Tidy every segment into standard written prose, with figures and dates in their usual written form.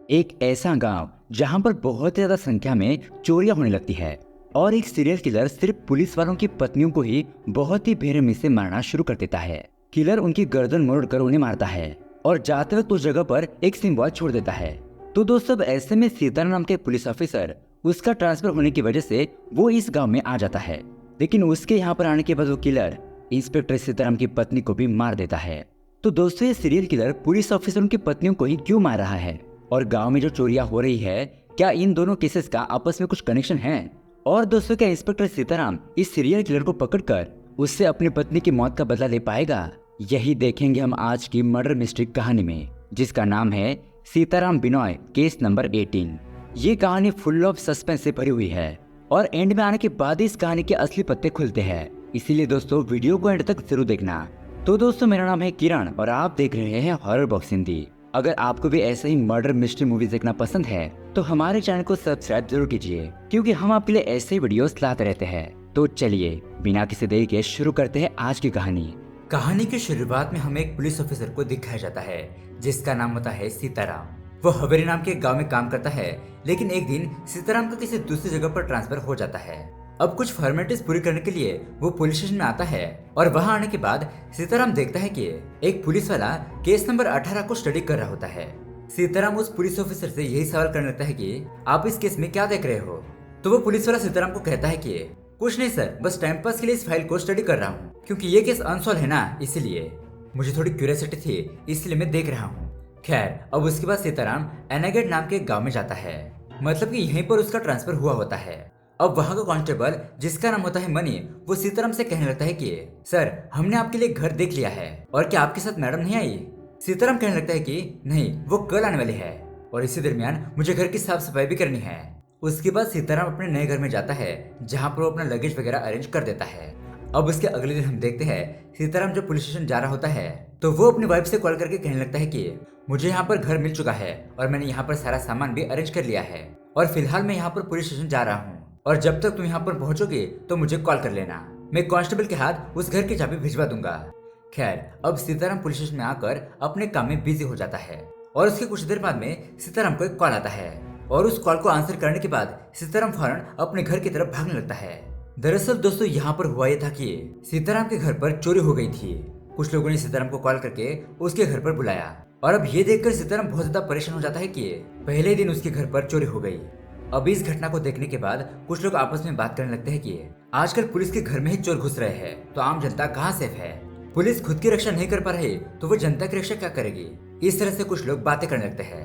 एक ऐसा गांव जहां पर बहुत ज्यादा संख्या में चोरियां होने लगती है और एक सीरियल किलर सिर्फ पुलिस वालों की पत्नियों को ही बहुत ही बेरहमी से मारना शुरू कर देता है। किलर उनकी गर्दन मोड़कर उन्हें मारता है और जाते वक्त उस जगह पर एक सिंबल छोड़ देता है। तो दोस्तों ऐसे में सीताराम नाम के पुलिस ऑफिसर, उसका ट्रांसफर होने की वजह से वो इस गाँव में आ जाता है, लेकिन उसके यहाँ पर आने के बाद वो किलर इंस्पेक्टर सीताराम की पत्नी को भी मार देता है। तो दोस्तों ये सीरियल किलर पुलिस ऑफिसर उनकी पत्नियों को ही क्यों मार रहा है और गांव में जो चोरियां हो रही है, क्या इन दोनों केसेस का आपस में कुछ कनेक्शन है? और दोस्तों क्या इंस्पेक्टर सीताराम इस सीरियल किलर को पकड़कर उससे अपनी पत्नी की मौत का बदला ले पाएगा? यही देखेंगे हम आज की मर्डर मिस्ट्री कहानी में, जिसका नाम है सीताराम बिनोय केस नंबर 18। ये कहानी फुल ऑफ सस्पेंस से भरी हुई है और एंड में आने के बाद इस कहानी के असली पत्ते खुलते हैं, इसीलिए दोस्तों वीडियो को एंड तक जरूर देखना। तो दोस्तों मेरा नाम है किरण और आप देख रहे हैं हॉरर बॉक्स हिंदी। अगर आपको भी ऐसे ही मर्डर मिस्ट्री मूवीज देखना पसंद है तो हमारे चैनल को सब्सक्राइब जरूर कीजिए, क्योंकि हम आपके लिए ऐसे ही वीडियोस लाते रहते हैं। तो चलिए बिना किसी देरी के शुरू करते हैं आज की कहानी। कहानी की शुरुआत में हमें एक पुलिस ऑफिसर को दिखाया जाता है जिसका नाम होता है सीताराम। वो हवेली नाम के गांव में काम करता है, लेकिन एक दिन सीताराम का किसी दूसरी जगह पर ट्रांसफर हो जाता है। अब कुछ फॉर्मेलिटीज पूरी करने के लिए वो पुलिस स्टेशन में आता है और वहां आने के बाद सीताराम देखता है कि एक पुलिस वाला केस नंबर 18 को स्टडी कर रहा होता है। सीताराम उस पुलिस ऑफिसर से यही सवाल करने लगता है कि आप इस केस में क्या देख रहे हो? तो वो पुलिस वाला सीताराम को कहता है कि कुछ नहीं सर, बस टाइम पास के लिए इस फाइल को स्टडी कर रहा हूँ, क्योंकि ये केस अनसॉल्व है ना, इसीलिए मुझे थोड़ी क्यूरियोसिटी थी, इसलिए मैं देख रहा हूँ। खैर अब उसके बाद सीताराम एनागेट नाम के गाँव में जाता है, मतलब कि यहीं पर उसका ट्रांसफर हुआ होता है। अब वहाँ का कांस्टेबल जिसका नाम होता है मनी, वो सीताराम से कहने लगता है कि सर हमने आपके लिए घर देख लिया है, और क्या आपके साथ मैडम नहीं आई? सीताराम कहने लगता है कि नहीं, वो कल आने वाली है और इसी दरमियान मुझे घर की साफ सफाई भी करनी है। उसके बाद सीताराम अपने नए घर में जाता है जहाँ पर वो अपना लगेज वगैरह अरेंज कर देता है। अब उसके अगले दिन हम देखते हैं सीताराम जब पुलिस स्टेशन जा रहा होता है तो वो अपनी वाइफ से कॉल करके कहने लगता है कि मुझे यहाँ पर घर मिल चुका है और मैंने यहाँ पर सारा सामान भी अरेंज कर लिया है और फिलहाल मैं यहाँ पर पुलिस स्टेशन जा रहा हूँ, और जब तक तुम यहाँ पर पहुंचोगे तो मुझे कॉल कर लेना, मैं कांस्टेबल के हाथ उस घर की चाबी भिजवा दूंगा। खैर अब सीताराम पुलिस स्टेशन में आकर अपने काम में बिजी हो जाता है और उसके कुछ देर बाद में सीताराम को एक कॉल आता है और उस कॉल को आंसर करने के बाद सीताराम फौरन अपने घर की तरफ भागने लगता है। दरअसल दोस्तों यहाँ पर हुआ यह था कि सीताराम के घर पर चोरी हो गई थी। कुछ लोगों ने सीताराम को कॉल करके उसके घर पर बुलाया और अब ये देखकर सीताराम बहुत ज्यादा परेशान हो जाता है कि पहले दिन उसके घर पर चोरी हो गई। अब इस घटना को देखने के बाद कुछ लोग आपस में बात करने लगते हैं कि आजकल पुलिस के घर में ही चोर घुस रहे हैं, तो आम जनता कहाँ सेफ है? पुलिस खुद की रक्षा नहीं कर पा रही तो वो जनता की रक्षा क्या करेगी? इस तरह से कुछ लोग बातें करने लगते हैं।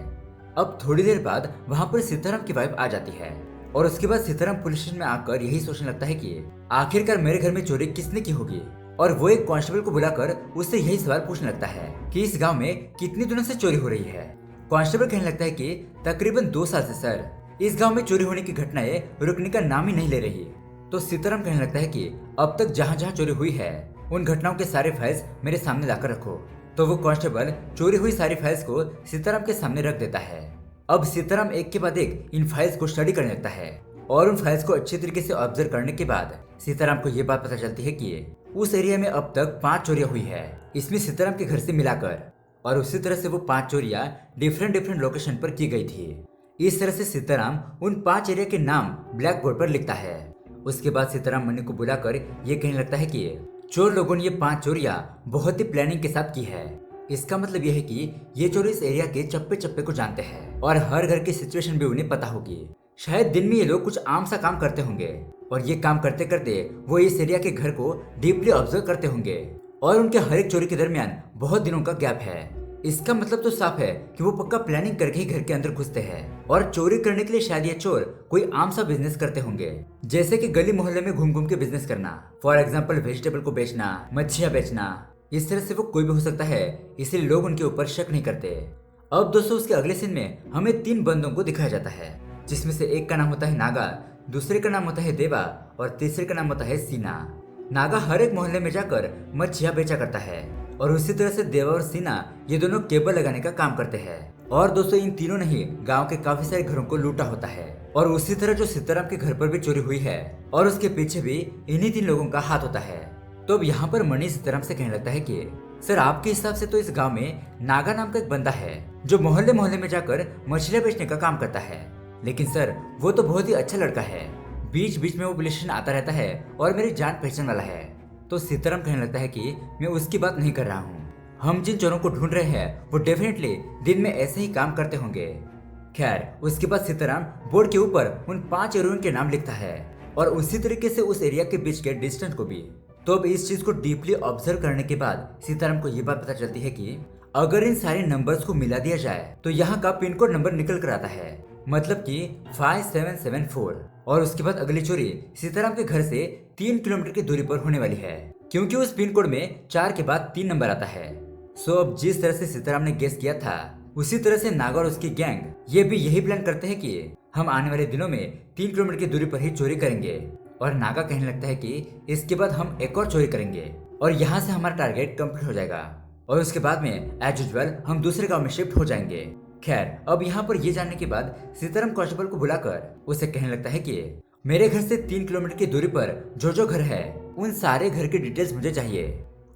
अब थोड़ी देर बाद वहाँ पर सीताराम की वाइफ आ जाती है और उसके बाद सीताराम पुलिस स्टेशन में आकर यही सोचने लगता है कि आखिरकार मेरे घर में चोरी किसने की होगी, और वो एक कांस्टेबल को बुलाकर उससे यही सवाल पूछने लगता है कि इस गाँव में कितनी दिनों से चोरी हो रही है। कांस्टेबल कहने लगता है कि तकरीबन 2 साल से सर, इस गांव में चोरी होने की घटनाएं रुकने का नाम ही नहीं ले रही। तो सीताराम कहने लगता है कि अब तक जहां जहां चोरी हुई है उन घटनाओं के सारे फाइल्स मेरे सामने लाकर रखो। तो वो कांस्टेबल चोरी हुई सारी फाइल्स को सीताराम के सामने रख देता है। अब सीताराम एक के बाद एक इन फाइल्स को स्टडी करने लगता है और उन फाइल्स को अच्छी तरीके से ऑब्जर्व करने के बाद सीताराम को ये बात पता चलती है कि उस एरिया में अब तक 5 चोरियां हुई है, इसमें सीताराम के घर से मिलाकर, और उसी तरह से वो 5 चोरियां डिफरेंट लोकेशन पर की गई थी। इस तरह से सीताराम उन 5 एरिया के नाम ब्लैक बोर्ड पर लिखता है। उसके बाद सीताराम मनी को बुलाकर ये कहने लगता है कि चोर लोगों ने ये 5 चोरियां बहुत ही प्लानिंग के साथ की है। इसका मतलब यह है कि ये चोर इस एरिया के चप्पे चप्पे को जानते हैं और हर घर की सिचुएशन भी उन्हें पता होगी। शायद दिन में ये लोग कुछ आम सा काम करते होंगे और ये काम करते करते वो इस एरिया के घर को डीपली ऑब्जर्व करते होंगे और उनके हर एक चोरी के दरमियान बहुत दिनों का गैप है। इसका मतलब तो साफ है कि वो पक्का प्लानिंग करके ही घर के अंदर घुसते हैं और चोरी करने के लिए शायद ये चोर कोई आम सा बिजनेस करते होंगे, जैसे कि गली मोहल्ले में घूम घूम के बिजनेस करना, फॉर एग्जांपल वेजिटेबल को बेचना, मच्छियां बेचना। इस तरह से वो कोई भी हो सकता है, इसलिए लोग उनके ऊपर शक नहीं करते। अब दोस्तों उसके अगले सीन में हमें 3 बंदों को दिखाया जाता है, जिसमें से एक का नाम होता है नागा, दूसरे का नाम होता है देवा और तीसरे का नाम होता है सीना। नागा हर एक मोहल्ले में जाकर मच्छियां बेचा करता है और उसी तरह से देवा और सीना ये दोनों केबल लगाने का काम करते हैं। और दोस्तों इन तीनों ने ही गांव के काफी सारे घरों को लूटा होता है और उसी तरह जो सीताराम के घर पर भी चोरी हुई है और उसके पीछे भी इन्हीं 3 लोगों का हाथ होता है। तो अब यहाँ पर मनी सीताराम से कहने लगता है कि सर आपके हिसाब से तो इस गांव में नागा नाम का एक बंदा है जो मोहल्ले मोहल्ले में जाकर मछलियां बेचने का काम करता है। लेकिन सर वो तो बहुत ही अच्छा लड़का है, बीच बीच में वो पुलिस स्टेशन आता रहता है और मेरी जान पहचान वाला है। तो सीताराम कहने लगता है कि मैं उसकी बात नहीं कर रहा हूँ, हम जिन चोरों को ढूंढ रहे हैं वो डेफिनेटली दिन में ऐसे ही काम करते होंगे। खैर उसके बाद सीताराम बोर्ड के ऊपर उन 5 हीरोइन के नाम लिखता है और उसी तरीके से उस एरिया के बीच के डिस्टेंस को भी। तो अब इस चीज को डीपली ऑब्जर्व करने के बाद सीताराम को ये बात पता चलती है कि अगर इन सारे नंबर्स को मिला दिया जाए तो यहाँ का पिन कोड नंबर निकल कर आता है, मतलब कि 5774। और उसके बाद अगली चोरी सीताराम के घर से 3 किलोमीटर की दूरी पर होने वाली है, क्योंकि उस पिन कोड में 4 के बाद 3 नंबर आता है। सो अब जिस तरह से सीताराम ने गेस किया था उसी तरह से नागा और उसकी गैंग ये भी यही प्लान करते हैं कि हम आने वाले दिनों में 3 किलोमीटर की दूरी पर ही चोरी करेंगे। और नागा कहने लगता है कि इसके बाद हम एक और चोरी करेंगे और यहाँ से हमारा टारगेट कंप्लीट हो जाएगा और उसके बाद में एज यूजुअल हम दूसरे गांव में शिफ्ट हो जाएंगे। खैर अब यहाँ पर ये जानने के बाद सीताराम कांस्टेबल को बुलाकर उसे कहने लगता है कि मेरे घर से 3 किलोमीटर की दूरी पर जो घर है उन सारे घर की डिटेल्स मुझे चाहिए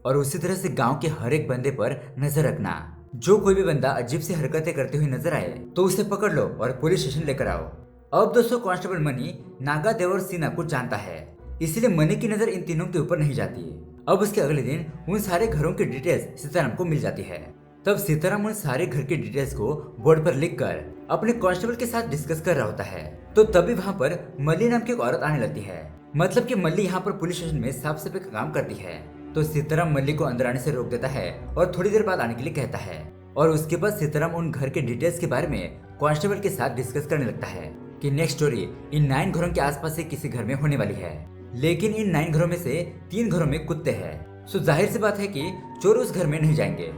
और उसी तरह से गांव के हर एक बंदे पर नजर रखना। जो कोई भी बंदा अजीब सी हरकतें करते हुए नजर आए तो उसे पकड़ लो और पुलिस स्टेशन लेकर आओ। अब दोस्तों कांस्टेबल मनी नागा, देव और सीना को जानता है, इसलिए मनी की नजर इन तीनों के ऊपर नहीं जाती। अब उसके अगले दिन उन सारे घरों की डिटेल्स सीताराम को मिल जाती है। तब सीताराम उन सारे घर के डिटेल्स को बोर्ड पर लिखकर अपने कांस्टेबल के साथ डिस्कस कर रहा होता है। तो तभी वहाँ पर मल्ली नाम की एक औरत आने लगती है, मतलब कि मल्ली यहाँ पर पुलिस स्टेशन में साफ सफाई का काम करती है। तो सीताराम मल्ली को अंदर आने से रोक देता है और थोड़ी देर बाद आने के लिए कहता है और उसके बाद सीताराम उन घर के डिटेल्स के बारे में कांस्टेबल के साथ डिस्कस करने लगता है कि नेक्स्ट स्टोरी इन 9 घरों के आसपास से किसी घर में होने वाली है। लेकिन इन 9 घरों में से 3 घरों में कुत्ते हैं, सो जाहिर सी बात है कि चोर उस घर में नहीं जाएंगे।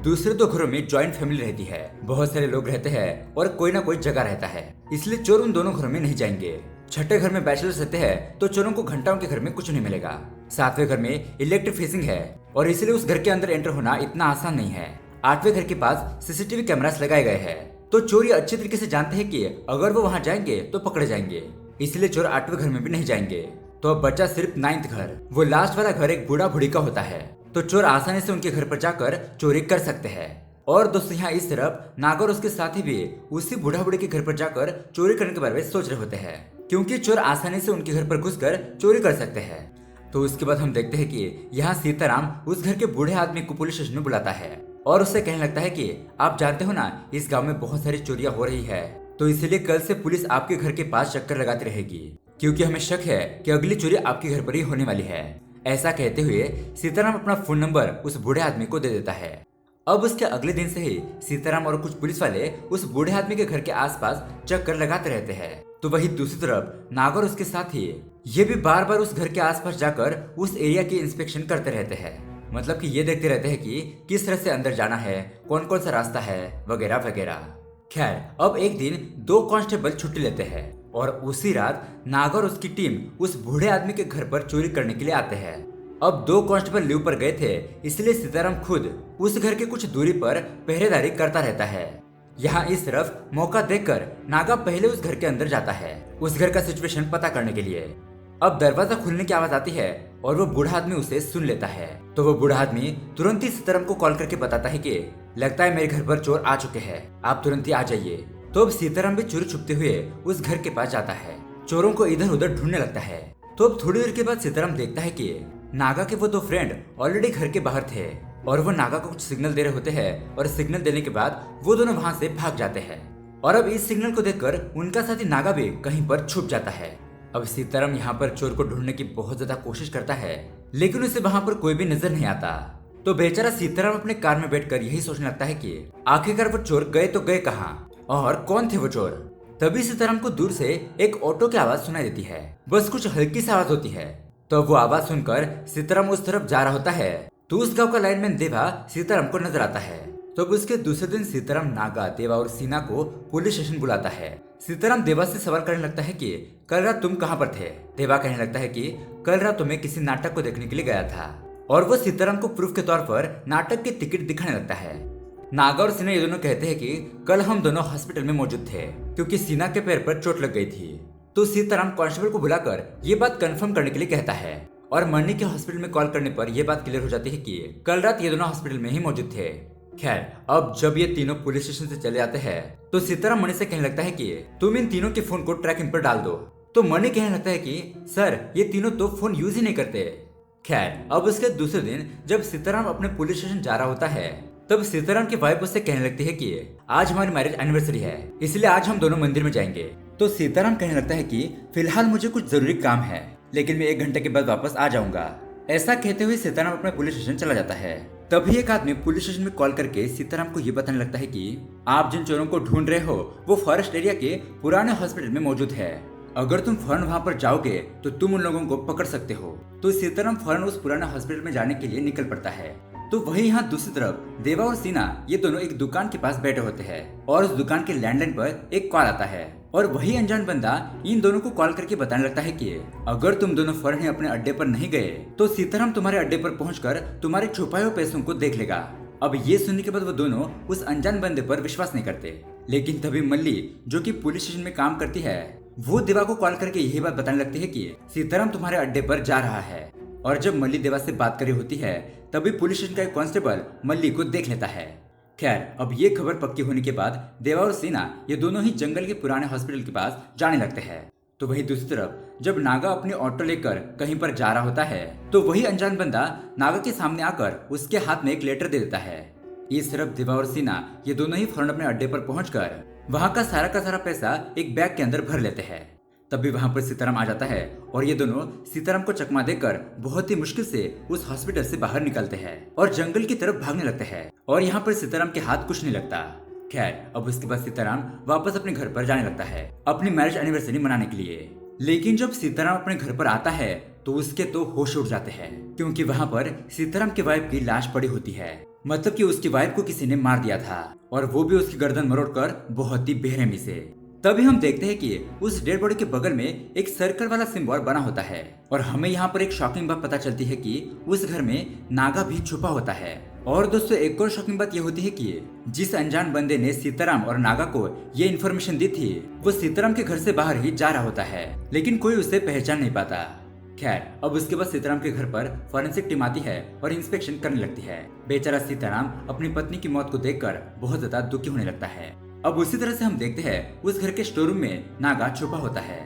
दूसरे 2 घरों में जॉइंट फैमिली रहती है, बहुत सारे लोग रहते हैं और कोई ना कोई जगह रहता है, इसलिए चोर उन दोनों घरों में नहीं जाएंगे। छठे घर में बैचलर्स रहते हैं तो चोरों को घंटाओं के घर में कुछ नहीं मिलेगा। 7वें घर में इलेक्ट्रिक फेंसिंग है और इसलिए उस घर के अंदर एंटर होना इतना आसान नहीं है। 8वें घर के पास सीसीटीवी कैमरास लगाए गए हैं, तो चोर ये अच्छे तरीके से जानते हैं कि अगर वो वहां जाएंगे तो पकड़े जाएंगे, इसलिए चोर 8वें घर में भी नहीं जाएंगे। तो अब बचा सिर्फ 9th घर, वो लास्ट वाला घर एक बूढ़ा बूढ़ी का होता है, तो चोर आसानी से उनके घर पर जाकर चोरी कर सकते हैं। और दोस्तों यहाँ इस तरफ नागा और उसके साथी भी उसी बूढ़ा बूढ़ी के घर पर जाकर चोरी करने के बारे में सोच रहे होते हैं, क्योंकि चोर आसानी से उनके घर पर घुसकर चोरी कर सकते हैं। तो उसके बाद हम देखते हैं कि यहाँ सीताराम उस घर के बूढ़े आदमी को पुलिस स्टेशन में बुलाता है और उससे कहने लगता है कि आप जानते हो ना, इस गांव में बहुत सारी चोरियां हो रही है, तो इसीलिए कल से पुलिस आपके घर के पास चक्कर लगाती रहेगी, क्योंकि हमें शक है कि अगली चोरी आपके घर पर ही होने वाली है। ऐसा कहते हुए सीताराम अपना फोन नंबर उस बूढ़े आदमी को दे देता है। अब उसके अगले दिन से ही सीताराम और कुछ पुलिस वाले उस बूढ़े आदमी के घर के आसपास चक्कर लगाते रहते हैं। तो वही दूसरी तरफ नागा और उसके साथी ये भी बार बार उस घर के आसपास जाकर उस एरिया की इंस्पेक्शन करते रहते हैं, मतलब कि ये देखते रहते हैं कि किस तरह से अंदर जाना है, कौन कौन सा रास्ता है, वगैरह वगैरह। खैर अब एक दिन 2 कांस्टेबल छुट्टी लेते हैं और उसी रात नागा और उसकी टीम उस बूढ़े आदमी के घर पर चोरी करने के लिए आते हैं। अब 2 कांस्टेबल लीव पर गए थे, इसलिए सीताराम खुद उस घर के कुछ दूरी पर पहरेदारी करता रहता है। यहाँ इस तरफ मौका देखकर नागा पहले उस घर के अंदर जाता है, उस घर का सिचुएशन पता करने के लिए। अब दरवाजा खुलने की आवाज आती है और वो बूढ़ा आदमी उसे सुन लेता है। तो वो बूढ़ा आदमी तुरंत ही सीताराम को कॉल करके बताता है कि लगता है मेरे घर पर चोर आ चुके हैं, आप तुरंत ही आ जाइए। तो अब सीताराम भी चोरी छुपते हुए उस घर के पास जाता है, चोरों को इधर उधर ढूंढने लगता है। तो अब थोड़ी देर के बाद सीताराम देखता है कि नागा के वो 2 फ्रेंड ऑलरेडी घर के बाहर थे और वो नागा को कुछ सिग्नल दे रहे होते हैं और सिग्नल देने के बाद वो दोनों वहां से भाग जाते हैं। और अब इस सिग्नल को देखकर उनका साथी नागा भी कहीं पर छुप जाता है। अब सीताराम यहाँ पर चोर को ढूंढने की बहुत ज्यादा कोशिश करता है, लेकिन उसे वहां पर कोई भी नजर नहीं आता। तो बेचारा सीताराम अपने कार में बैठकर यही सोचने लगता है कि आखिरकार वो चोर गए तो गए कहाँ और कौन थे वो चोर। तभी सीताराम को दूर से एक ऑटो की आवाज सुनाई देती है, बस कुछ हल्की सी आवाज होती है। तो वो आवाज सुनकर सीताराम उस तरफ जा रहा होता है तो उस गांव का लाइनमैन देवा सीताराम को नजर आता है। तो उसके दूसरे दिन सीताराम नागा, देवा और सीना को पुलिस स्टेशन बुलाता है। सीताराम देवा से सवाल करने लगता है कि कल रात तुम कहाँ पर थे। देवा कहने लगता है कि कल रात तुम्हें किसी नाटक को देखने के लिए गया था और वो सीताराम को प्रूफ के तौर पर नाटक की टिकट दिखाने लगता है। नागा और सीना ये दोनों कहते हैं कि कल हम दोनों हॉस्पिटल में मौजूद थे क्योंकि सीना के पैर पर चोट लग गई थी। तो सीताराम कांस्टेबल को बुलाकर ये बात कंफर्म करने के लिए कहता है और मरने के हॉस्पिटल में कॉल करने पर यह बात क्लियर हो जाती है कि कल रात ये दोनों हॉस्पिटल में ही मौजूद थे। खैर, अब जब ये तीनों पुलिस स्टेशन से चले जाते हैं तो सीताराम मणि से कहने लगता है कि तुम इन तीनों के फोन को ट्रैकिंग पर डाल दो। तो मणि कहने लगता है कि सर, ये तीनों तो फोन यूज ही नहीं करते। खैर, अब उसके दूसरे दिन जब सीताराम अपने पुलिस स्टेशन जा रहा होता है तब सीताराम की वाइफ उससे कहने लगती है कि आज हमारी मैरिज एनिवर्सरी है, इसलिए आज हम दोनों मंदिर में जाएंगे। तो सीताराम कहने लगता है कि फिलहाल मुझे कुछ जरूरी काम है, लेकिन मैं 1 घंटे के बाद वापस आ जाऊंगा। ऐसा कहते हुए सीताराम अपने पुलिस स्टेशन चला जाता है। तभी एक आदमी पुलिस स्टेशन में कॉल करके सीताराम को ये बताने लगता है कि आप जिन चोरों को ढूंढ रहे हो वो फॉरेस्ट एरिया के पुराने हॉस्पिटल में मौजूद है। अगर तुम फौरन वहाँ पर जाओगे तो तुम उन लोगों को पकड़ सकते हो। तो सीताराम फौरन उस पुराने हॉस्पिटल में जाने के लिए निकल पड़ता है। तो वही यहाँ दूसरी तरफ देवा और सीना ये दोनों एक दुकान के पास बैठे होते हैं और उस दुकान के लैंडलाइन पर एक कॉल आता है और वही अनजान बंदा इन दोनों को कॉल करके बताने लगता है कि अगर तुम दोनों फौरन ही अपने अड्डे पर नहीं गए तो सीताराम तुम्हारे अड्डे पर पहुंचकर तुम्हारे छुपाए हुए पैसों को देख लेगा। अब ये सुनने के बाद वो दोनों उस अनजान बंदे पर विश्वास नहीं करते, लेकिन तभी मल्ली जो कि पुलिस स्टेशन में काम करती है वो देवा को कॉल करके यही बात बताने लगती है कि सीताराम तुम्हारे अड्डे पर जा रहा है। और जब मल्ली देवा से बात कर रही होती है तभी पुलिस स्टेशन का एक कांस्टेबल मल्ली को देख लेता है। खैर, अब ये खबर पक्की होने के बाद देवा और सीना ये दोनों ही जंगल के पुराने हॉस्पिटल के पास जाने लगते हैं। तो वही दूसरी तरफ जब नागा अपनी ऑटो लेकर कहीं पर जा रहा होता है तो वही अनजान बंदा नागा के सामने आकर उसके हाथ में एक लेटर दे देता है। इस तरफ देवा और सीना ये दोनों ही फौरन अपने अड्डे पर पहुंचकर वहां का सारा पैसा एक बैग के अंदर भर लेते हैं। तभी वहां पर सीताराम आ जाता है और ये दोनों सीताराम को चकमा देकर बहुत ही मुश्किल से उस हॉस्पिटल से बाहर निकलते हैं और जंगल की तरफ भागने लगते हैं और यहाँ पर सीताराम के हाथ कुछ नहीं लगता। खैर, अब उसके बाद सीताराम वापस अपने घर पर जाने लगता है अपनी मैरिज एनिवर्सरी मनाने के लिए। लेकिन जब सीताराम अपने घर पर आता है तो उसके तो होश उड़ जाते हैं क्योंकि वहाँ पर सीताराम की वाइफ की लाश पड़ी होती है। मतलब कि उसकी वाइफ को किसी ने मार दिया था और वो भी उसकी गर्दन मरोड़कर बहुत ही बेरहमी से। तभी हम देखते हैं कि उस डेड बॉडी के बगल में एक सर्कल वाला सिंबल बना होता है और हमें यहाँ पर एक शॉकिंग बात पता चलती है कि उस घर में नागा भी छुपा होता है। और दोस्तों, एक और शॉकिंग बात ये होती है कि जिस अनजान बंदे ने सीताराम और नागा को ये इन्फॉर्मेशन दी थी वो सीताराम के घर से बाहर ही जा रहा होता है, लेकिन कोई उसे पहचान नहीं पाता। खैर, अब उसके बाद सीताराम के घर पर फॉरेंसिक टीम आती है और इंस्पेक्शन करने लगती है। बेचारा सीताराम अपनी पत्नी की मौत को देखकर बहुत ज्यादा दुखी होने लगता है। अब उसी तरह से हम देखते हैं उस घर के स्टोर रूम में नागा छुपा होता है।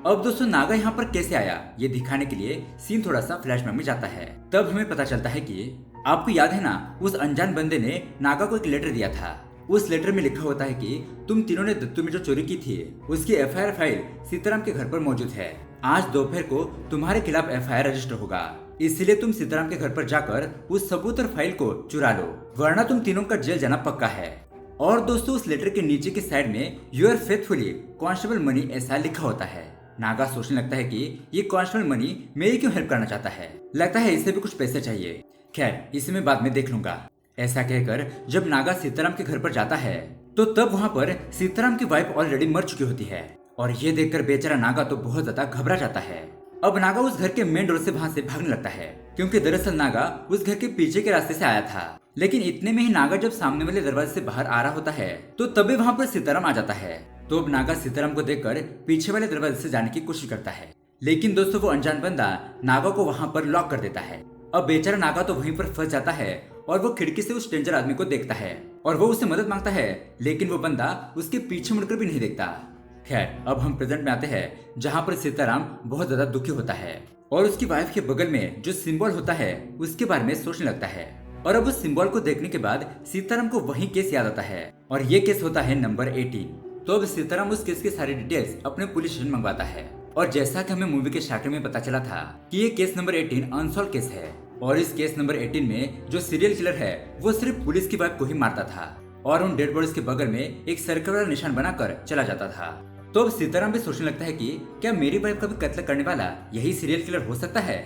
अब दोस्तों, नागा यहाँ पर कैसे आया ये दिखाने के लिए सीन थोड़ा सा फ्लैशबैक में जाता है। तब हमें पता चलता है कि आपको याद है ना, उस अनजान बंदे ने नागा को एक लेटर दिया था। उस लेटर में लिखा होता है कि तुम तीनों ने दत्तू में जो चोरी की थी उसकी एफआईआर फाइल सीताराम के घर पर मौजूद है। आज दोपहर को तुम्हारे खिलाफ एफआईआर रजिस्टर होगा, इसलिए तुम सीताराम के घर पर जाकर उस सबूत और फाइल को चुरा लो, वरना तुम तीनों का जेल जाना पक्का है। और दोस्तों, उस लेटर के नीचे की साइड में यूर फेथफुली कांस्टेबल मनी ऐसा लिखा होता है। नागा सोचने लगता है कि ये कांस्टेबल मनी मेरी क्यों हेल्प करना चाहता है, लगता है इसे भी कुछ पैसे चाहिए। खैर, इसे मैं बाद में देख लूंगा। ऐसा कहकर जब नागा सीताराम के घर पर जाता है तो तब वहाँ पर सीताराम की वाइफ ऑलरेडी मर चुकी होती है और ये देखकर बेचारा नागा तो बहुत ज्यादा घबरा जाता है। अब नागा उस घर के मेन डोर से वहाँ से भागने लगता है क्योंकि दरअसल नागा उस घर के पीछे के रास्ते से आया था। लेकिन इतने में ही नागा जब सामने वाले दरवाजे से बाहर आ रहा होता है तो तभी वहाँ पर सीताराम आ जाता है। तो अब नागा सीताराम को देखकर पीछे वाले दरवाजे से जाने की कोशिश करता है, लेकिन दोस्तों वो अनजान बंदा नागा को वहाँ पर लॉक कर देता है। अब बेचारा नागा तो वहीं पर फंस जाता है और वो खिड़की से उस स्ट्रेंजर आदमी को देखता है और वो उससे मदद मांगता है, लेकिन वो बंदा उसके पीछे मुड़कर भी नहीं देखता। खैर, अब हम प्रेजेंट में आते हैं जहाँ पर सीताराम बहुत ज्यादा दुखी होता है और उसकी वाइफ के बगल में जो सिंबल होता है उसके बारे में सोचने लगता है। और अब उस सिंबल को देखने के बाद सीताराम को वही केस याद आता है और ये केस होता है नंबर 18। तो अब सीताराम उस केस की सारी डिटेल्स अपने पुलिस स्टेशन मंगवाता है और जैसा कि हमें मूवी के स्टार्टिंग में पता चला था कि ये केस नंबर 18 अनसॉल्व केस है और इस केस नंबर 18 में जो सीरियल किलर है वो सिर्फ पुलिस की वाइफ को ही मारता था और उन डेड बॉडीज के बगल में एक सर्कल वाला निशान बनाकर चला जाता था। तो अब सीताराम भी सोचने लगता है कि क्या मेरी वाइफ का भी कत्ल करने वाला यही सीरियल किलर हो सकता है।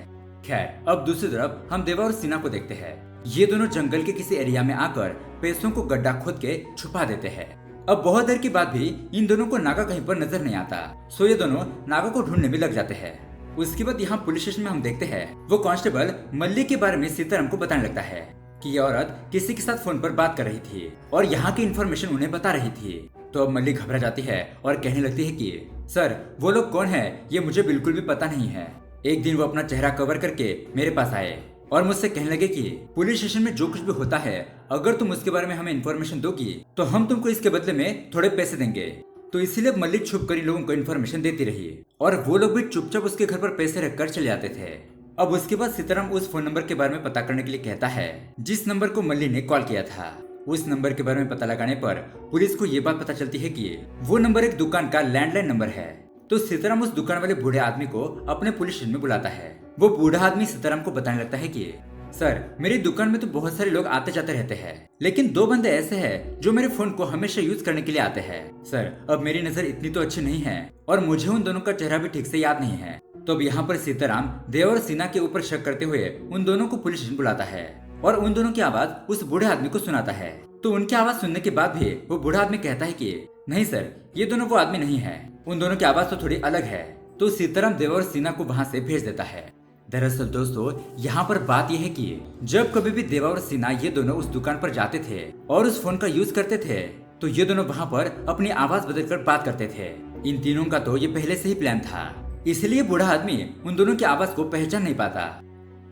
खैर, अब दूसरी तरफ हम देवा और सीना को देखते हैं। ये दोनों जंगल के किसी एरिया में आकर पैसों को गड्ढा खोद के छुपा देते हैं। अब बहुत देर के बाद भी इन दोनों को नागा कहीं पर नजर नहीं आता, सो ये दोनों नागा को ढूंढने में लग जाते हैं। उसके बाद यहाँ पुलिस स्टेशन में हम देखते हैं वो कांस्टेबल मल्ली के बारे में सीताराम को बताने लगता है कि ये औरत किसी के साथ फोन पर बात कर रही थी और यहाँ की इन्फॉर्मेशन उन्हें बता रही थी। तो अब मल्ली घबरा जाती है और कहने लगती है कि सर, वो लोग कौन है ये मुझे बिल्कुल भी पता नहीं है। एक दिन वो अपना चेहरा कवर करके मेरे पास आए और मुझसे कहने लगे कि पुलिस स्टेशन में जो कुछ भी होता है, अगर तुम उसके बारे में हमें इन्फॉर्मेशन दोगी तो हम तुमको इसके बदले में थोड़े पैसे देंगे। तो इसीलिए मल्लिक छुप कर इन लोगों को इन्फॉर्मेशन देती रही और वो लोग भी चुपचाप उसके घर पर पैसे रखकर चले जाते थे। अब उसके बाद सीताराम उस फोन नंबर के बारे में पता करने के लिए कहता है जिस नंबर को मल्ली ने कॉल किया था। उस नंबर के बारे में पता लगाने पर पुलिस को ये बात पता चलती है कि वो नंबर एक दुकान का लैंडलाइन नंबर है। तो सीताराम उस दुकान वाले बूढ़े आदमी को अपने पुलिस स्टेशन में बुलाता है। वो बूढ़ा आदमी सीताराम को बताने लगता है कि सर, मेरी दुकान में तो बहुत सारे लोग आते जाते रहते हैं, लेकिन 2 बंदे ऐसे हैं जो मेरे फोन को हमेशा यूज करने के लिए आते हैं। सर, अब मेरी नजर इतनी तो अच्छी नहीं है और मुझे उन दोनों का चेहरा भी ठीक से याद नहीं है। तो अब यहाँ पर सीताराम देव और सीना के ऊपर शक करते हुए उन दोनों को पुलिस स्टेशन बुलाता है और उन दोनों की आवाज उस बूढ़े आदमी को सुनाता है। तो उनकी आवाज सुनने के बाद भी वो बूढ़ा आदमी कहता है कि नहीं सर, ये दोनों वो आदमी नहीं है, उन दोनों की आवाज तो थोड़ी अलग है। तो सीताराम देव और सीना को वहाँ से भेज देता है। दरअसल दोस्तों, यहाँ पर बात यह है कि जब कभी भी देवा और सीना ये दोनों उस दुकान पर जाते थे और उस फोन का यूज करते थे तो ये दोनों वहाँ पर अपनी आवाज बदलकर बात करते थे। इन तीनों का तो ये पहले से ही प्लान था, इसलिए बूढ़ा आदमी उन दोनों की आवाज को पहचान नहीं पाता।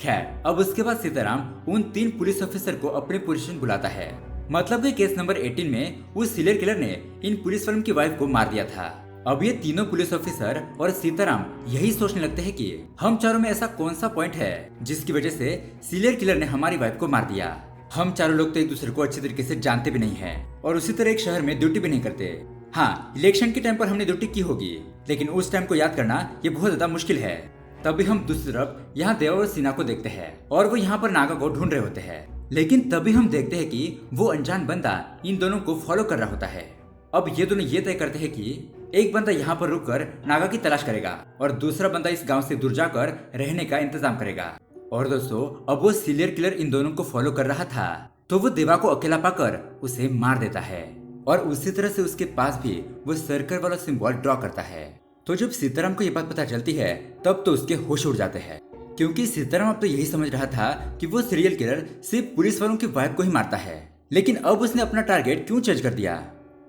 खैर, अब उसके बाद सीताराम उन 3 पुलिस ऑफिसर को अपने पुलिस स्टेशन बुलाता है। मतलब कि केस नंबर 18 में उस सीरियल किलर ने इन पुलिस वालों की वाइफ को मार दिया था। अब ये तीनों पुलिस ऑफिसर और सीताराम यही सोचने लगते हैं कि हम चारों में ऐसा कौन सा पॉइंट है जिसकी वजह से सीरियल किलर ने हमारी वाइफ को मार दिया। हम चारों लोग तो एक दूसरे को अच्छे तरीके से जानते भी नहीं है और उसी तरह एक शहर में ड्यूटी भी नहीं करते। हाँ, इलेक्शन के टाइम पर हमने ड्यूटी की होगी, लेकिन उस टाइम को याद करना ये बहुत ज्यादा मुश्किल है। तभी हम दूसरी तरफ यहाँ देवा और सीना को देखते हैं और वो यहाँ पर नागा को ढूंढ रहे होते हैं। लेकिन तभी हम देखते हैं कि वो अनजान बंदा इन दोनों को फॉलो कर रहा होता है। अब ये दोनों ये तय करते हैं कि एक बंदा यहाँ पर रुककर नागा की तलाश करेगा और दूसरा बंदा इस गांव से दूर जाकर रहने का इंतजाम करेगा। और दोस्तों, अब वो सीरियल किलर इन दोनों को फॉलो कर रहा था तो वो देवा को अकेला पाकर उसे मार देता है और उसी तरह से उसके पास भी वो सर्कल वाला सिंबल ड्रॉ करता है। तो जब सीताराम को ये बात पता चलती है तब तो उसके होश उड़ जाते हैं, क्योंकि सीताराम अब तो यही समझ रहा था कि वो सीरियल किलर सिर्फ पुलिस वालों की वाइफ को ही मारता है। लेकिन अब उसने अपना टारगेट क्यों चेंज कर दिया।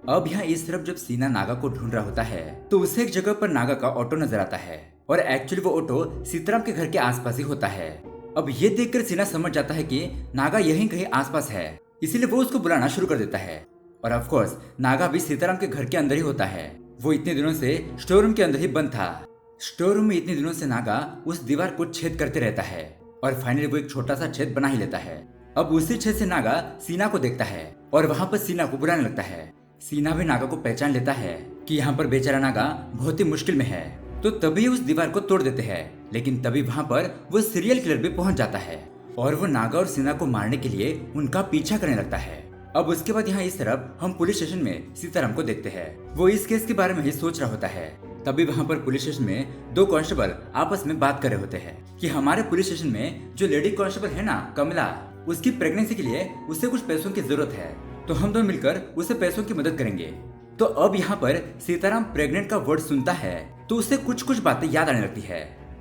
अब यहाँ इस तरफ जब सीना नागा को ढूंढ रहा होता है तो उसे एक जगह पर नागा का ऑटो नजर आता है और एक्चुअली वो ऑटो सीताराम के घर के आसपास ही होता है। अब ये देखकर सीना समझ जाता है कि नागा यहीं कहीं आसपास है, इसीलिए वो उसको बुलाना शुरू कर देता है। और ऑफ कोर्स नागा भी सीताराम के घर के अंदर ही होता है। वो इतने दिनों से स्टोर रूम के अंदर ही बंद था। स्टोर रूम में इतने दिनों से नागा उस दीवार को छेद करते रहता है और फाइनली वो एक छोटा सा छेद बना ही लेता है। अब उसी छेद से नागा सीना को देखता है और वहाँ पर सीना को बुलाने लगता है। सीना भी नागा को पहचान लेता है कि यहाँ पर बेचारा नागा बहुत ही मुश्किल में है, तो तभी उस दीवार को तोड़ देते हैं। लेकिन तभी वहाँ पर वो सीरियल किलर भी पहुंच जाता है और वो नागा और सीना को मारने के लिए उनका पीछा करने लगता है। अब उसके बाद यहाँ इस तरफ हम पुलिस स्टेशन में सीताराम को देखते हैं। वो इस केस के बारे में ही सोच रहा होता है। तभी वहाँ पर पुलिस स्टेशन में 2 कांस्टेबल आपस में बात कर रहे होते हैं कि हमारे पुलिस स्टेशन में जो लेडी कांस्टेबल है ना, कमला, उसकी प्रेगनेंसी के लिए उसे कुछ पैसों की जरूरत है, तो हम दोनों मिलकर उसे पैसों की मदद करेंगे। तो अब यहाँ पर सीताराम प्रेग्नेंट का वर्ड सुनता है तो उसे कुछ कुछ बातें याद आने लगती है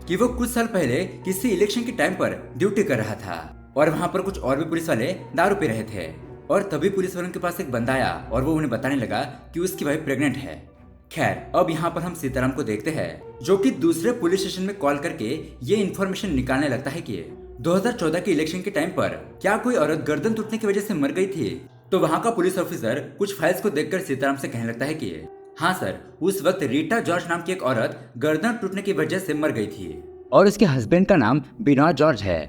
कि वो कुछ साल पहले किसी इलेक्शन के टाइम पर ड्यूटी कर रहा था और वहाँ पर कुछ और भी पुलिस वाले दारू पी रहे थे और तभी पुलिस वालों के पास एक बंदा आया और वो उन्हें बताने लगा कि उसकी वाइफ प्रेग्नेंट है। खैर, अब यहाँ पर हम सीताराम को देखते हैं जो कि दूसरे पुलिस स्टेशन में कॉल करके ये इन्फॉर्मेशन निकालने लगता है कि 2014 के इलेक्शन के टाइम पर क्या कोई औरत गर्दन टूटने की वजह से मर गई थी। तो वहाँ का पुलिस ऑफिसर कुछ फाइल्स को देखकर सीताराम से कहने लगता है कि हाँ सर, उस वक्त रीटा जॉर्ज नाम की एक औरत गर्दन टूटने की वजह से मर गई थी और उसके हस्बैंड का नाम बिनॉय जॉर्ज है।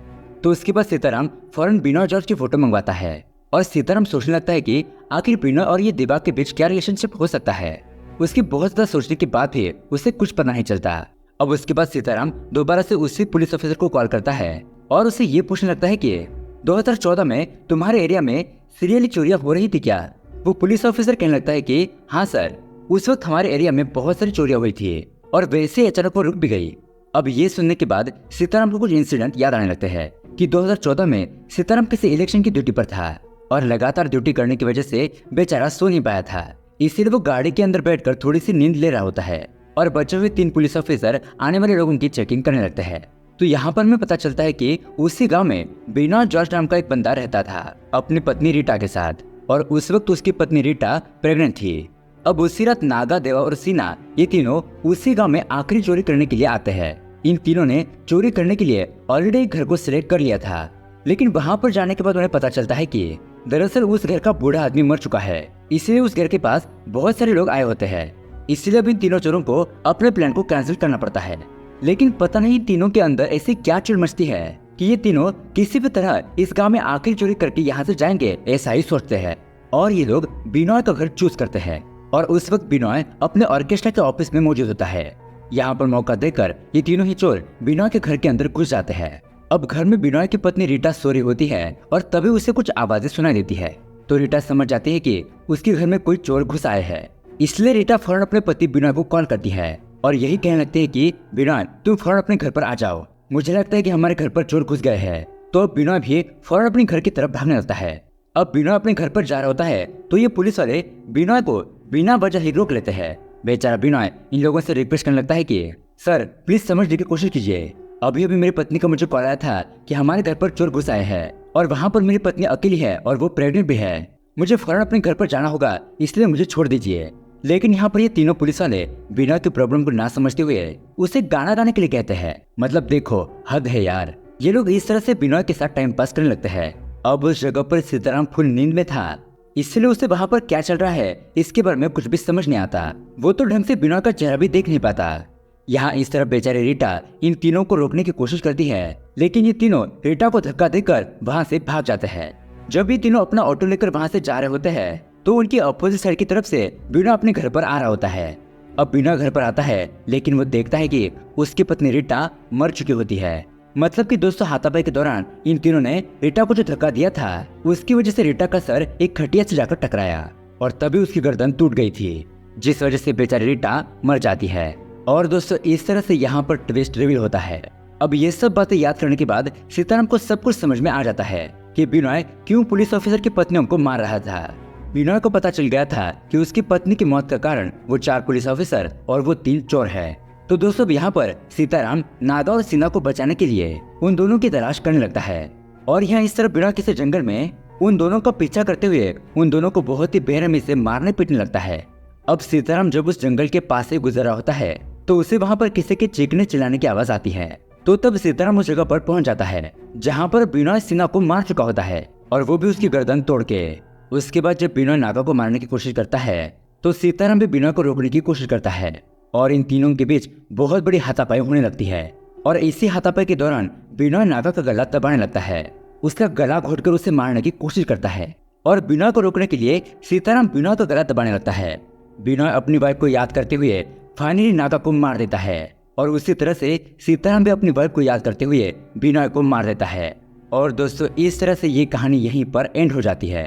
तो उसके बाद सीताराम फौरन बिनॉय जॉर्ज की फोटो मंगवाता है और सीताराम सोचने लगता है कि आखिर बिनॉय और ये दिबा के बीच क्या रिलेशनशिप हो सकता है। उसकी बहुत ज्यादा सोचने के बाद भी उसे कुछ पता नहीं चलता। अब उसके बाद सीताराम दोबारा से उसी पुलिस ऑफिसर को कॉल करता है और उसे ये पूछने लगता है कि 2014 में तुम्हारे एरिया में सीरियली चोरियां हो रही थी क्या। वो पुलिस ऑफिसर कहने लगता है कि हाँ सर, उस वक्त हमारे एरिया में बहुत सारी चोरियां हुई थी और वैसे अचानक वो रुक भी गई। अब ये सुनने के बाद सीताराम को कुछ इंसिडेंट याद आने लगते हैं कि 2014 में सीताराम किसी इलेक्शन की ड्यूटी पर था और लगातार ड्यूटी करने की वजह से बेचारा सो नहीं पाया था, इसीलिए वो गाड़ी के अंदर बैठकर थोड़ी सी नींद ले रहा होता है और बचे हुए 3 पुलिस ऑफिसर आने वाले लोगों की चेकिंग करने लगते हैं। तो यहाँ पर हमें पता चलता है कि उसी गांव में बिनॉय जॉर्ज नाम का एक बंदा रहता था अपनी पत्नी रीटा के साथ और उस वक्त उसकी पत्नी रीटा प्रेग्नेंट थी। अब उसी रात नागा, देवा और सीना ये तीनों उसी गांव में आखिरी चोरी करने के लिए आते हैं इन तीनों ने चोरी करने के लिए ऑलरेडी एक घर को सिलेक्ट कर लिया था, लेकिन वहां पर जाने के बाद उन्हें पता चलता है कि दरअसल उस घर का बूढ़ा आदमी मर चुका है, इसलिए उस घर के पास बहुत सारे लोग आए होते हैं। इसलिए अब इन तीनों चोरों को अपने प्लान को कैंसिल करना पड़ता है। लेकिन पता नहीं तीनों के अंदर ऐसी क्या चिड़ मचती है कि ये तीनों किसी भी तरह इस गांव में आखिरी चोरी करके यहाँ से जाएंगे, ऐसा ही सोचते हैं। और ये लोग बिनॉय का घर चूज करते हैं और उस वक्त बिनॉय अपने ऑर्केस्ट्रा के ऑफिस में मौजूद होता है। यहाँ पर मौका देकर ये तीनों ही चोर बिनॉय के घर के अंदर घुस जाते हैं। अब घर में बिनॉय की पत्नी रीटा सो रही होती है और तभी उसे कुछ आवाजें सुनाई देती है। तो रीटा समझ जाती है कि उसके घर में कोई चोर घुस आए हैं। इसलिए रीटा फौरन अपने पति बिनॉय को कॉल करती है और यही कहने लगती है कि बिनॉय तुम फौरन अपने घर पर आ जाओ, मुझे लगता है कि हमारे घर पर चोर घुस गए हैं। तो अब बिनॉय भी फौरन अपने घर की तरफ भागने लगता है। अब बिनॉय अपने घर पर जा रहा होता है तो ये पुलिस वाले बिनॉय को बिना वजह ही रोक लेते हैं। बेचारा बिनॉय इन लोगों से रिक्वेस्ट करने लगता है कि सर प्लीज समझने की कोशिश कीजिए, अभी मेरी पत्नी का मुझे कॉल आया था कि हमारे घर पर चोर घुस आए हैं और वहाँ पर मेरी पत्नी अकेली है और वो प्रेग्नेंट भी है, मुझे फौरन अपने घर पर जाना होगा, इसलिए मुझे छोड़ दीजिए। लेकिन यहाँ पर ये तीनों पुलिस वाले बिना की प्रॉब्लम को ना समझते हुए उसे गाना गाने के लिए कहते हैं। मतलब देखो हद है यार, ये लोग इस तरह से बिनॉय के साथ टाइम पास करने लगते हैं। अब उस जगह पर सीताराम फुल नींद में था, इसलिए उसे वहाँ पर क्या चल रहा है इसके बारे में कुछ भी समझ नहीं आता। वो तो ढंग से बिनॉय का चेहरा भी देख नहीं पाता। यहाँ इस तरफ बेचारी रीटा इन तीनों को रोकने की कोशिश करती है, लेकिन ये तीनों रीटा को धक्का देकर वहाँ से भाग जाते हैं। जब ये तीनों अपना ऑटो लेकर वहाँ से जा रहे होते हैं तो उनकी अपोजिट साइड की तरफ से बिना अपने घर पर आ रहा होता है। अब बिना घर पर आता है, लेकिन वो देखता है कि उसकी पत्नी रीटा मर चुकी होती है। मतलब कि दोस्तों हाथापाई के दौरान इन तीनों ने रीटा को जो धक्का दिया था उसकी वजह से रीटा का सर एक खटिया से जाकर टकराया और तभी उसकी गर्दन टूट गई थी, जिस वजह से बेचारी रीटा मर जाती है। और दोस्तों इस तरह से यहाँ पर ट्विस्ट रिवील होता है। अब ये सब बातें याद करने के बाद सीताराम को सब कुछ समझ में आ जाता है कि बिनॉय क्यों पुलिस ऑफिसर की पत्नियों को मार रहा था। बिनॉय को पता चल गया था कि उसकी पत्नी की मौत का कारण वो 4 पुलिस ऑफिसर और वो 3 चोर है। तो दोस्तों यहाँ पर सीताराम नागा और सीना को बचाने के लिए उन दोनों की तलाश करने लगता है और यहाँ इस तरफ बिना किसी जंगल में उन दोनों का पीछा करते हुए उन दोनों को बहुत ही बेरहमी से मारने पीटने लगता है। अब सीताराम जब उस जंगल के पास से गुजर रहा होता है तो उसे वहाँ पर किसी के चीखने चिल्लाने की आवाज आती है। तो तब सीताराम उस जगह पर पहुंच जाता है जहाँ पर बिनॉय सीना को मार चुका होता है और वो भी उसकी गर्दन तोड़ के। उसके बाद जब बिनॉय नागा को मारने की कोशिश करता है तो सीताराम भी बिनॉय को रोकने की कोशिश करता है और इन तीनों के बीच बहुत बड़ी हाथापाई होने लगती है। और इसी हाथापाई के दौरान बिनॉय नागा का गला दबाने लगता है, उसका गला घोटकर उसे मारने की कोशिश करता है और बिनॉय को रोकने के लिए सीताराम बिनॉय का गला दबाने लगता है। बिनॉय अपनी वाइफ को याद करते हुए फाइनली नागा को मार देता है और उसी तरह से सीताराम भी अपनी वाइफ को याद करते हुए बिनॉय को मार देता है। और दोस्तों इस तरह से ये कहानी यहीं पर एंड हो जाती है।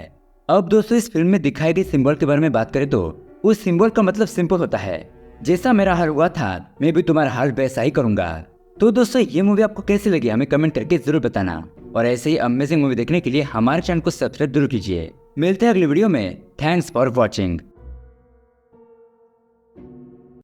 अब दोस्तों इस फिल्म में दिखाई गई सिंबल के बारे में बात करें तो उस सिंबल का मतलब सिंपल होता है, जैसा मेरा हाल हुआ था मैं भी तुम्हारा हाल वैसा ही करूंगा। तो दोस्तों ये मूवी आपको कैसी लगी हमें कमेंट करके जरूर बताना और ऐसे ही अमेजिंग मूवी देखने के लिए हमारे चैनल को सब्सक्राइब जरूर कीजिए। मिलते हैं अगली वीडियो में। Thanks for watching.